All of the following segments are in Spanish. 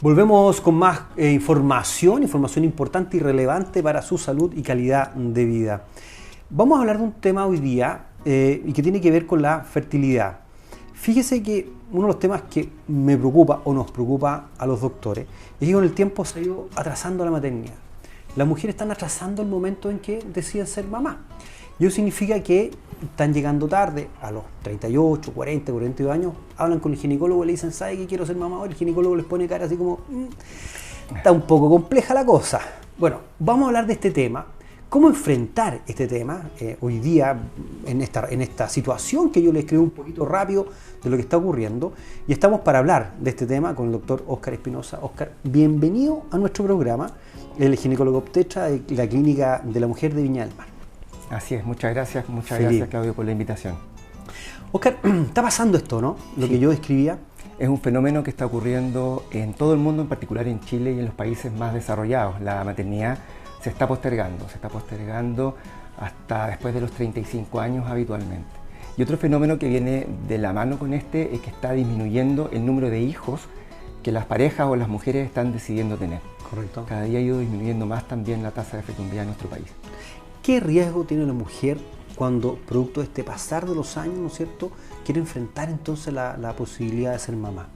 Volvemos con más información importante y relevante para su salud y calidad de vida. Vamos a hablar de un tema hoy día y que tiene que ver con la fertilidad. Fíjese que uno de los temas que me preocupa o nos preocupa a los doctores es que con el tiempo se ha ido atrasando la maternidad. Las mujeres están atrasando el momento en que deciden ser mamá. Y eso significa que están llegando tarde, a los 38, 40, 42 años, hablan con el ginecólogo y le dicen, ¿sabe que quiero ser mamá? El ginecólogo les pone cara así como, está un poco compleja la cosa. Bueno, vamos a hablar de este tema, cómo enfrentar este tema hoy día en esta situación que yo le escribo un poquito rápido de lo que está ocurriendo. Y estamos para hablar de este tema con el doctor Óscar Espinosa. Óscar, bienvenido a nuestro programa, el ginecólogo obstetra de la Clínica de la Mujer de Viña del Mar. Así es, muchas gracias Claudio por la invitación. Óscar, está pasando esto, ¿no? Lo que yo describía. Es un fenómeno que está ocurriendo en todo el mundo, en particular en Chile y en los países más desarrollados. La maternidad se está postergando hasta después de los 35 años habitualmente. Y otro fenómeno que viene de la mano con este es que está disminuyendo el número de hijos que las parejas o las mujeres están decidiendo tener. Correcto. Cada día ha ido disminuyendo más también la tasa de fecundidad en nuestro país. ¿Qué riesgo tiene la mujer cuando, producto de este pasar de los años, ¿no es cierto?, quiere enfrentar entonces la posibilidad de ser mamá?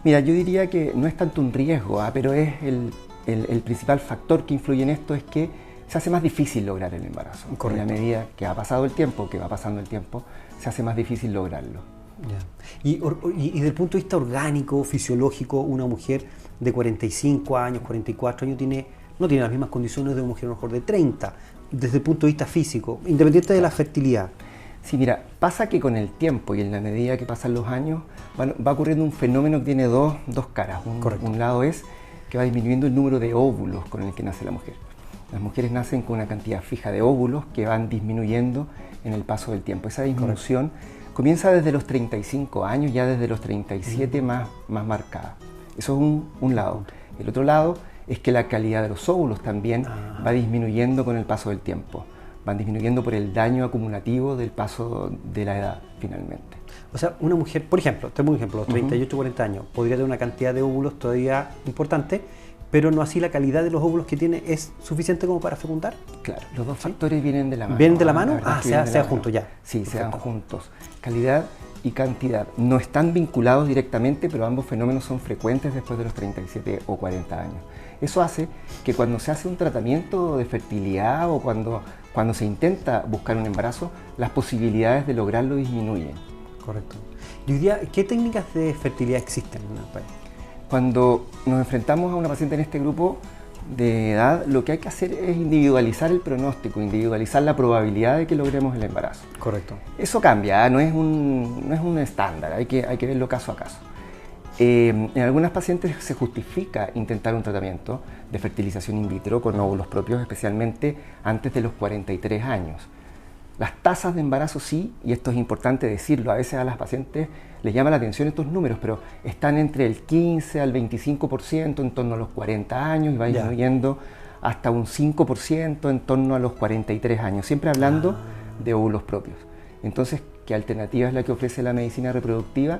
Mira, yo diría que no es tanto un riesgo, pero es el principal factor que influye en esto es que se hace más difícil lograr el embarazo. Correcto. En la medida que va pasando el tiempo, se hace más difícil lograrlo. Ya. Y desde el punto de vista orgánico, fisiológico, una mujer de 45 años, 44 años no tiene las mismas condiciones de una mujer a lo mejor de 30, desde el punto de vista físico, independiente de la fertilidad. Sí, mira, pasa que con el tiempo y en la medida que pasan los años va ocurriendo un fenómeno que tiene dos caras. Un lado es que va disminuyendo el número de óvulos con el que nace la mujer. Las mujeres nacen con una cantidad fija de óvulos que van disminuyendo en el paso del tiempo. Esa disminución comienza desde los 35 años, ya desde los 37 más marcada. Eso es un lado. El otro lado es que la calidad de los óvulos también va disminuyendo con el paso del tiempo. Van disminuyendo por el daño acumulativo del paso de la edad, finalmente. O sea, una mujer, por ejemplo, tengo un ejemplo, los 38, 40 años, podría tener una cantidad de óvulos todavía importante, pero no así la calidad de los óvulos que tiene es suficiente como para fecundar. Claro, los dos factores vienen de la mano. ¿Vienen de la mano? Se dan juntos ya. Sí, se dan juntos. Calidad y cantidad no están vinculados directamente, pero ambos fenómenos son frecuentes después de los 37 o 40 años. Eso hace que cuando se hace un tratamiento de fertilidad o cuando se intenta buscar un embarazo, las posibilidades de lograrlo disminuyen. Correcto. Y hoy día, ¿qué técnicas de fertilidad existen en el país? Cuando nos enfrentamos a una paciente en este grupo de edad, lo que hay que hacer es individualizar el pronóstico, individualizar la probabilidad de que logremos el embarazo. Correcto. Eso cambia, no es un estándar, hay que verlo caso a caso. En algunas pacientes se justifica intentar un tratamiento de fertilización in vitro con óvulos propios, especialmente antes de los 43 años. Las tasas de embarazo sí, y esto es importante decirlo, a veces a las pacientes les llama la atención estos números, pero están entre el 15 al 25% en torno a los 40 años y va disminuyendo hasta un 5% en torno a los 43 años, siempre hablando de óvulos propios. Entonces, ¿qué alternativa es la que ofrece la medicina reproductiva?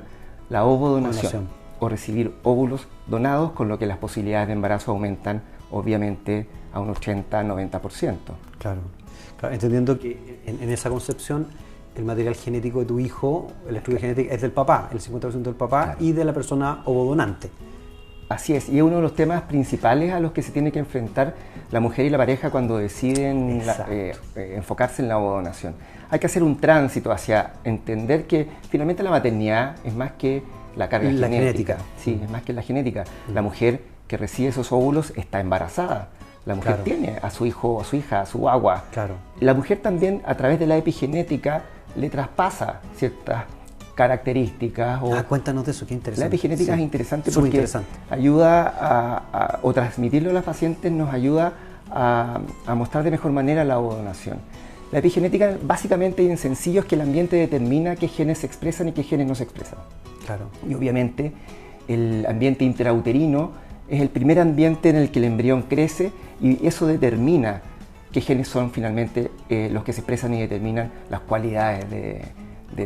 La ovodonación. O recibir óvulos donados, con lo que las posibilidades de embarazo aumentan, obviamente, a un 80-90%. Claro, entendiendo que en esa concepción el material genético de tu hijo, la estructura genética es del papá, el 50% del papá y de la persona ovodonante. Así es, y es uno de los temas principales a los que se tiene que enfrentar la mujer y la pareja cuando deciden enfocarse en la ovodonación. Hay que hacer un tránsito hacia entender que finalmente la maternidad es más que la carga genética. Sí, es más que la genética. La mujer que recibe esos óvulos está embarazada. La mujer tiene a su hijo, a su hija, a su guagua. La mujer también, a través de la epigenética, le traspasa ciertas características. Cuéntanos de eso, qué interesante. La epigenética es interesante porque ayuda o transmitirlo a las pacientes nos ayuda a mostrar de mejor manera la ovodonación. La epigenética, básicamente y en sencillo, es que el ambiente determina qué genes se expresan y qué genes no se expresan. Y obviamente el ambiente intrauterino es el primer ambiente en el que el embrión crece y eso determina qué genes son finalmente los que se expresan y determinan las cualidades de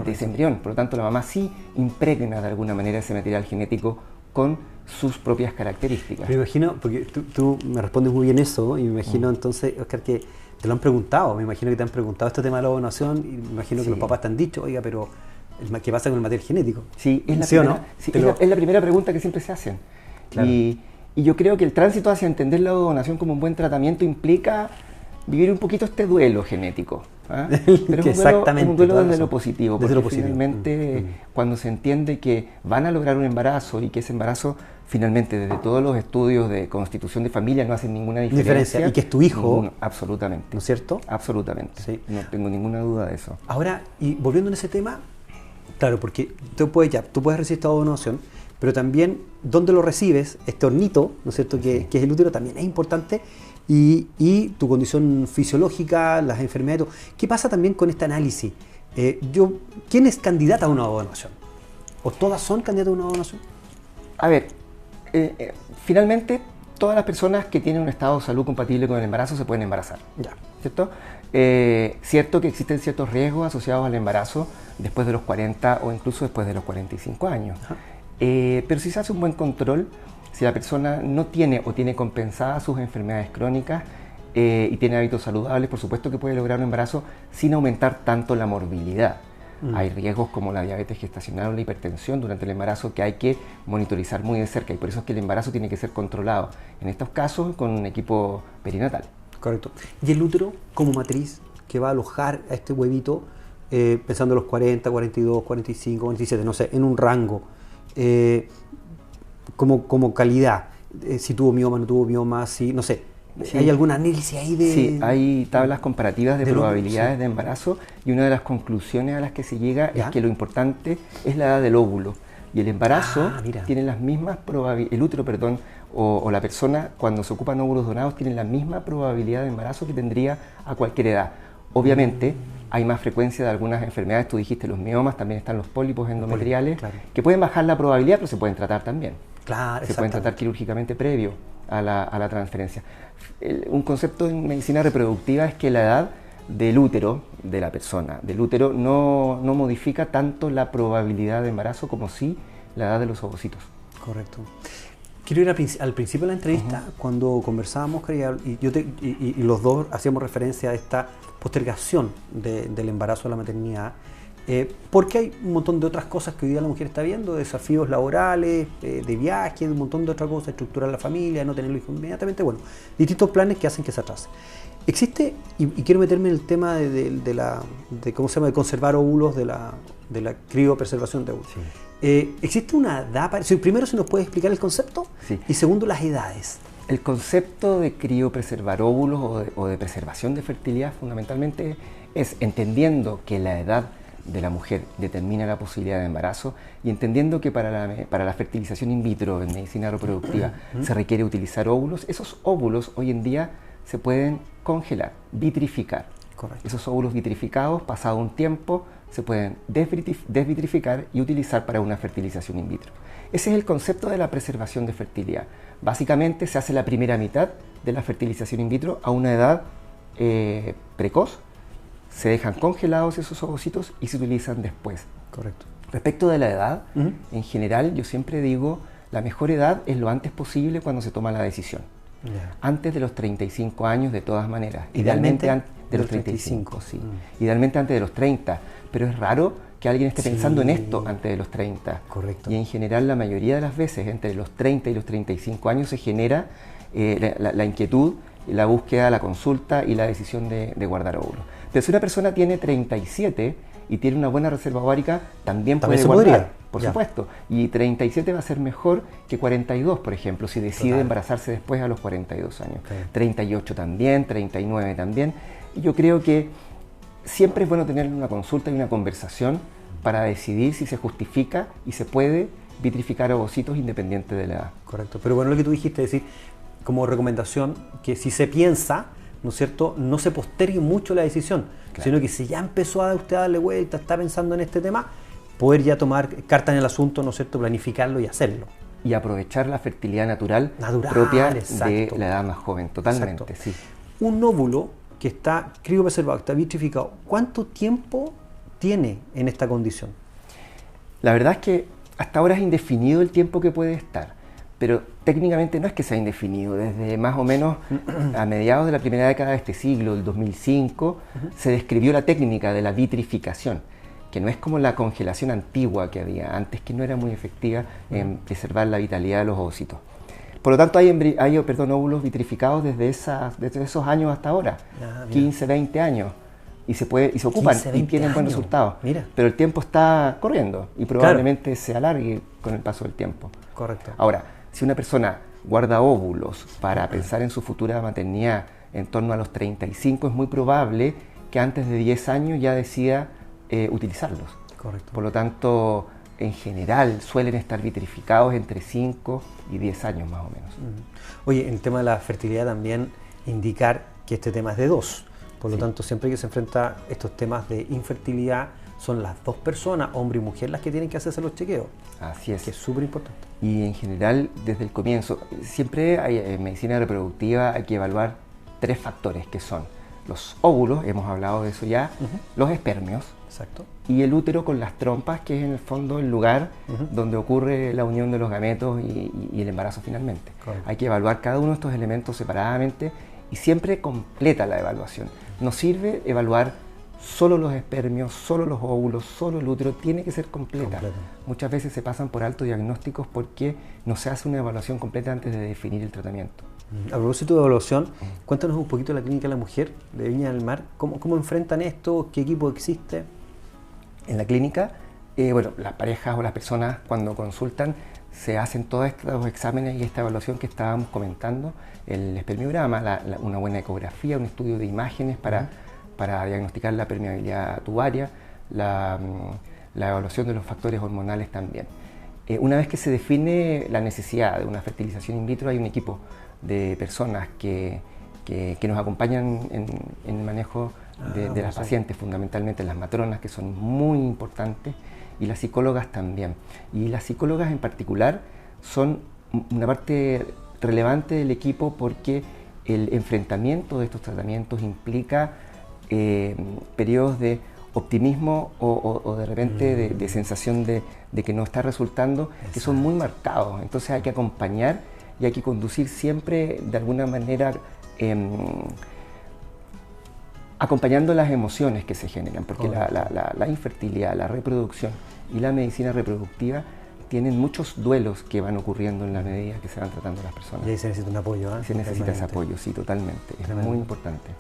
ese embrión. Por lo tanto, la mamá sí impregna de alguna manera ese material genético con sus propias características. Me imagino, porque tú me respondes muy bien eso, y me imagino entonces, Oscar, que te lo han preguntado, me imagino que te han preguntado este tema de la donación, y me imagino que los papás te han dicho, oiga, pero ¿qué pasa con el material genético? Sí, es la, ¿Sí primera, o no? sí, es la primera pregunta que siempre se hacen. Claro. Y yo creo que el tránsito hacia entender la donación como un buen tratamiento implica vivir un poquito este duelo genético. ¿Ah? Pero es un duelo desde lo positivo, porque finalmente cuando se entiende que van a lograr un embarazo y que ese embarazo finalmente desde todos los estudios de constitución de familia no hacen ninguna diferencia. Y que es tu hijo. Absolutamente. ¿No es cierto? Absolutamente. Sí. No tengo ninguna duda de eso. Ahora, y volviendo en ese tema, claro, porque tú puedes recibir esta donación, pero también dónde lo recibes, este hornito, ¿no es cierto?, que es el útero, también es importante. Y tu condición fisiológica, las enfermedades. ¿Qué pasa también con este análisis? ¿Quién es candidata a una donación? ¿O todas son candidatas a una donación? A ver, finalmente todas las personas que tienen un estado de salud compatible con el embarazo se pueden embarazar. Ya. ¿Cierto? Cierto que existen ciertos riesgos asociados al embarazo después de los 40 o incluso después de los 45 años. Pero si se hace un buen control, si la persona no tiene o tiene compensadas sus enfermedades crónicas y tiene hábitos saludables, por supuesto que puede lograr un embarazo sin aumentar tanto la morbilidad. Hay riesgos como la diabetes gestacional o la hipertensión durante el embarazo que hay que monitorizar muy de cerca, y por eso es que el embarazo tiene que ser controlado, en estos casos con un equipo perinatal. Correcto. ¿Y el útero como matriz que va a alojar a este huevito, pensando en los 40, 42, 45, 47, no sé, en un rango, como calidad, si tuvo mioma, no tuvo mioma, si, no sé, sí. ¿Hay algún análisis ahí de...? Sí, hay tablas comparativas de probabilidades de embarazo, y una de las conclusiones a las que se llega es que lo importante es la edad del óvulo, y el embarazo tiene las mismas probabilidades, el útero, perdón, o la persona cuando se ocupan óvulos donados tiene la misma probabilidad de embarazo que tendría a cualquier edad. Obviamente hay más frecuencia de algunas enfermedades, tú dijiste los miomas, también están los pólipos endometriales, que pueden bajar la probabilidad, pero se pueden tratar también. Se pueden tratar quirúrgicamente previo a la transferencia. Un concepto en medicina reproductiva es que la edad del útero, de la persona, del útero, no modifica tanto la probabilidad de embarazo como sí la edad de los ovocitos. Correcto. Quiero ir al principio de la entrevista, cuando conversábamos, y los dos hacíamos referencia a esta postergación del embarazo a la maternidad, porque hay un montón de otras cosas que hoy día la mujer está viendo, desafíos laborales, de viaje, un montón de otras cosas, estructurar la familia, no tener hijos inmediatamente, bueno, distintos planes que hacen que se atrase. Existe, y quiero meterme en el tema de ¿cómo se llama?, de conservar óvulos, de la criopreservación de óvulos. Sí. ¿Existe una edad? Primero, si nos puedes explicar el concepto, y segundo, las edades. El concepto de criopreservar óvulos o de preservación de fertilidad fundamentalmente es entendiendo que la edad de la mujer determina la posibilidad de embarazo, y entendiendo que para la fertilización in vitro en medicina reproductiva se requiere utilizar óvulos. Esos óvulos hoy en día se pueden congelar, vitrificar. Correcto. Esos óvulos vitrificados, pasado un tiempo, se pueden desvitrificar y utilizar para una fertilización in vitro. Ese es el concepto de la preservación de fertilidad. Básicamente se hace la primera mitad de la fertilización in vitro a una edad precoz, se dejan congelados esos ovocitos y se utilizan después. Correcto. Respecto de la edad, en general yo siempre digo, la mejor edad es lo antes posible cuando se toma la decisión. Antes de los 35 años de todas maneras. Idealmente antes de los 35, sí. Idealmente antes de los 30, pero es raro que alguien esté pensando en esto antes de los 30. Correcto. Y en general la mayoría de las veces entre los 30 y los 35 años se genera la inquietud, la búsqueda, la consulta y la decisión de guardar óvulos. Pero si una persona tiene 37 y tiene una buena reserva ovárica, también puede guardar, por supuesto. Y 37 va a ser mejor que 42, por ejemplo, si decide embarazarse después a los 42 años. 38 también, 39 también. Y yo creo que siempre es bueno tener una consulta y una conversación para decidir si se justifica y se puede vitrificar ovocitos independiente de la edad. Correcto. Pero bueno, lo que tú dijiste, es decir, como recomendación, que si se piensa, ¿no es cierto?, no se postergue mucho la decisión, sino que si ya empezó a usted a darle vuelta, está pensando en este tema, poder ya tomar carta en el asunto, ¿no es cierto?, planificarlo y hacerlo. Y aprovechar la fertilidad natural propia de la edad más joven, totalmente, sí. Un óvulo que está criopreservado, está vitrificado, ¿cuánto tiempo tiene en esta condición? La verdad es que Hasta ahora es indefinido el tiempo que puede estar, pero técnicamente no es que sea indefinido. Desde más o menos a mediados de la primera década de este siglo, el 2005, se describió la técnica de la vitrificación, que no es como la congelación antigua que había antes, que no era muy efectiva en preservar la vitalidad de los ovocitos. Por lo tanto, hay óvulos vitrificados desde esos años hasta ahora, 15, 20 años. Y se ocupan 15, y tienen buenos años. resultados. Mira. Pero el tiempo está corriendo y probablemente se alargue con el paso del tiempo. Correcto. Ahora, si una persona guarda óvulos para pensar en su futura maternidad en torno a los 35, es muy probable que antes de 10 años ya decida utilizarlos. Correcto. Por lo tanto, en general suelen estar vitrificados entre 5 y 10 años más o menos. Oye, en el tema de la fertilidad también indicar que este tema es de dos. Por lo tanto, siempre que se enfrenta estos temas de infertilidad, son las dos personas, hombre y mujer, las que tienen que hacerse los chequeos. Así es. Que es súper importante. Y en general, desde el comienzo, siempre en medicina reproductiva hay que evaluar 3 factores, que son los óvulos, hemos hablado de eso ya, los espermios, exacto, y el útero con las trompas, que es en el fondo el lugar donde ocurre la unión de los gametos y el embarazo finalmente. Correcto. Hay que evaluar cada uno de estos elementos separadamente y siempre completa la evaluación. No sirve evaluar solo los espermios, solo los óvulos, solo el útero, tiene que ser completa. Muchas veces se pasan por alto diagnósticos porque no se hace una evaluación completa antes de definir el tratamiento. A propósito de evaluación, cuéntanos un poquito de la Clínica de la Mujer de Viña del Mar. ¿Cómo enfrentan esto? ¿Qué equipo existe? En la clínica, bueno, las parejas o las personas cuando consultan se hacen todos estos exámenes y esta evaluación que estábamos comentando, el espermiograma, una buena ecografía, un estudio de imágenes para diagnosticar la permeabilidad tubaria, la evaluación de los factores hormonales también. Una vez que se define la necesidad de una fertilización in vitro, hay un equipo de personas que nos acompañan en el manejo de las pacientes, fundamentalmente las matronas, que son muy importantes, y las psicólogas también. Y las psicólogas en particular son una parte relevante del equipo porque el enfrentamiento de estos tratamientos implica periodos de optimismo o de repente de sensación de que no está resultando, que son muy marcados. Entonces hay que acompañar y hay que conducir siempre de alguna manera acompañando las emociones que se generan, porque la infertilidad, la reproducción y la medicina reproductiva tienen muchos duelos que van ocurriendo en la medida que se van tratando las personas. Y ahí se necesita un apoyo, ¿eh? Se necesita ese apoyo, sí, totalmente. Es muy importante.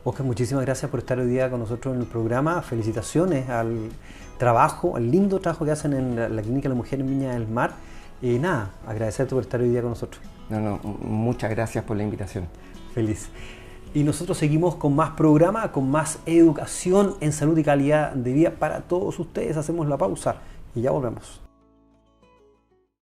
Óscar, muchísimas gracias por estar hoy día con nosotros en el programa. Felicitaciones al trabajo, al lindo trabajo que hacen en la Clínica de la Mujer en Viña del Mar. Y nada, agradecerte por estar hoy día con nosotros. No, muchas gracias por la invitación. Feliz. Y nosotros seguimos con más programa, con más educación en salud y calidad de vida para todos ustedes. Hacemos la pausa y ya volvemos.